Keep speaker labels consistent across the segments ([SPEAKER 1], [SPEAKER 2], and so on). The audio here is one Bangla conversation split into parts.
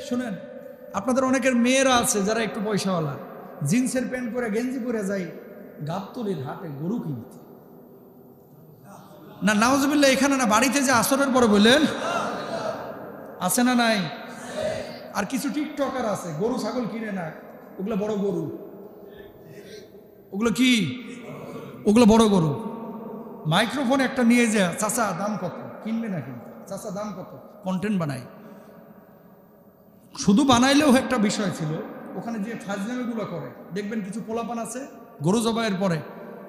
[SPEAKER 1] শুনেন, আপনাদের অনেকের মেয়েরা আছে যারা একটু পয়সাওয়ালা, জিন্সের প্যান্ট পরে গেঞ্জি পরে যায় গাবতলির হাটে গরু কিনতে। না নাউজুবিল্লাহ, এখানে না, বাড়িতে যে আসরের পরে বললেন আছে না নাই? আর কিছু টিকটকার আছে গরু ছাগল কিনে না, ওগুলো বড় গরু, ওগুলো কি, ওগুলো বড় গরু। মাইক্রোফোন একটা নিয়ে যায়, চাচা দাম কত, কিনবে না কিন্তু, চাচা দাম কত, কন্টেন্ট বানাই। শুধু বানাইলেও একটা বিষয় ছিল, ওখানে যে ফাজলামিগুলো করে দেখবেন কিছু পোলাপান আছে গরু জবাইয়ের পরে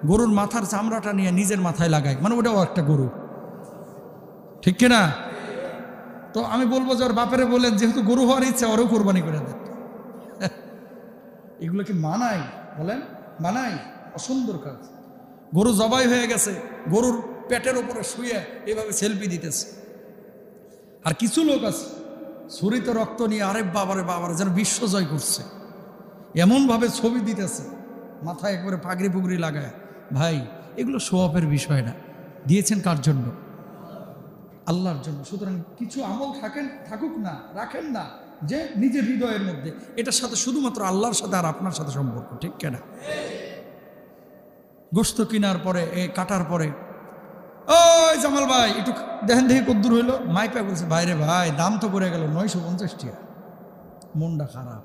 [SPEAKER 1] গরুর মাথার চামড়াটা নিয়ে নিজের মাথায় লাগায়, মানে ওটাও একটা গরু, ঠিক কিনা? তো আমি বলবো যে ওর বাপেরে বলেন, যেহেতু গরু হওয়ার ইচ্ছা ওরও কোরবানি করে দেন। এগুলো কি মানাই বলেন? মানাই? অসুন্দর কাজ। গরু জবাই হয়ে গেছে, গরুর পেটের উপরে শুয়ে এভাবে সেলফি দিতেছে। আর কিছু লোক আছে ছুরিতে রক্ত নিয়ে আরে বাবারে বাবারে যেন বিশ্ব জয় করছে এমনভাবে ছবি দিতেছে, মাথায় একবারে পাগড়ি পুগড়ি লাগায়। ভাই এগুলো শো অফের বিষয় না, দিয়েছেন কার জন্য? আল্লাহর জন্য। সুতরাং কিছু আমল থাকুক না, রাখেন না যে নিজের হৃদয়ের মধ্যে, এটার সাথে শুধুমাত্র আল্লাহর সাথে আর আপনার সাথে সম্পর্ক, ঠিক কিনা? গোশত কেনার পরে কাটার পরে ওই জামাল ভাই একটু দেখেন দেখি কদ্দুর হইলো, মাইপা বলছে ভাইরে ভাই দাম তো পড়ে গেল 950 টাকা। মনটা খারাপ।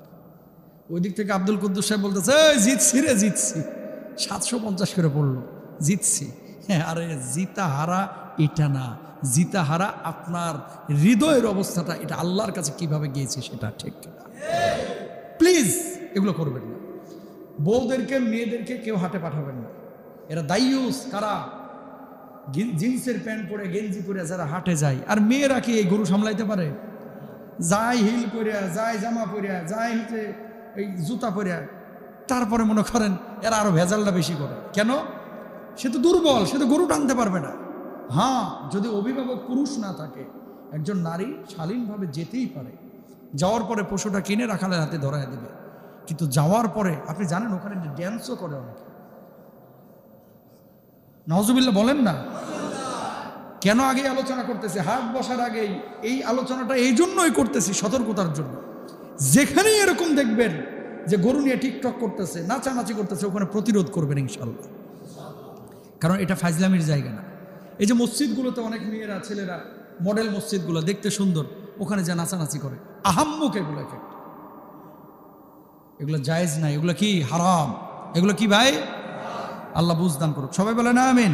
[SPEAKER 1] ওই দিক থেকে আব্দুল কুদ্দুস সাহেব বলতেছে জিতছি রে, জিতছি, 750 করে পড়লো, জিতছি। হ্যাঁ, আরে জিতা হারা এটা না, জিতা হারা আপনার হৃদয়ের অবস্থাটা, এটা আল্লাহর কাছে কিভাবে গিয়েছে সেটা, ঠিক কিনা? প্লিজ এগুলো করবেন না। বউদেরকে মেয়েদেরকে কেউ হাটে পাঠাবেন না, এরা দায়ুস। কারা? জিন্সের প্যান্ট পরে গেঞ্জি পরে যারা হাটে যায়। আর মেয়েরা কি এই গরু সামলাইতে পারে? যায় হিল পরিয়া, যায় জামা পরিয়া, যায় হচ্ছে এই জুতা পরিয়া, তারপরে মনে করেন এরা আরো ভেজালটা বেশি করে। কেন? সে তো দুর্বল, সে তো গরু টানতে পারবে না। হ্যাঁ, যদি অভিভাবক পুরুষ না থাকে, একজন নারী শালীনভাবে যেতেই পারে। যাওয়ার পরে পশুটা কিনে রাখালের হাতে ধরায় দেবে। কিন্তু যাওয়ার পরে আপনি জানেন ওখানে ড্যান্সও করে অনেকে। নাউজুবিল্লাহ বলেন না। কেন আগে আলোচনা করতেছি? হাট বসার আগেই এই আলোচনাটা এই জন্যই করতেছি, সতর্কতার জন্য। যেখানেই এরকম দেখবেন যে গরু নিয়ে টিকটক করতেছে, নাচানাচি করতেছে, ওখানে প্রতিরোধ করবেন ইনশাল্লাহ। কারণ এটা ফাজলামির জায়গা না। এই যে মসজিদগুলোতে অনেক মেয়েরা ছেলেরা, মডেল মসজিদগুলো দেখতে সুন্দর, ওখানে যা নাচানাচি করে, আহাম্মুক এগুলো এক একটা, এগুলো জায়েজ নাই, এগুলো কি হারাম, এগুলো কি ভাই? আল্লাহ বুঝদান করুক। সবাই বলে না আমিন।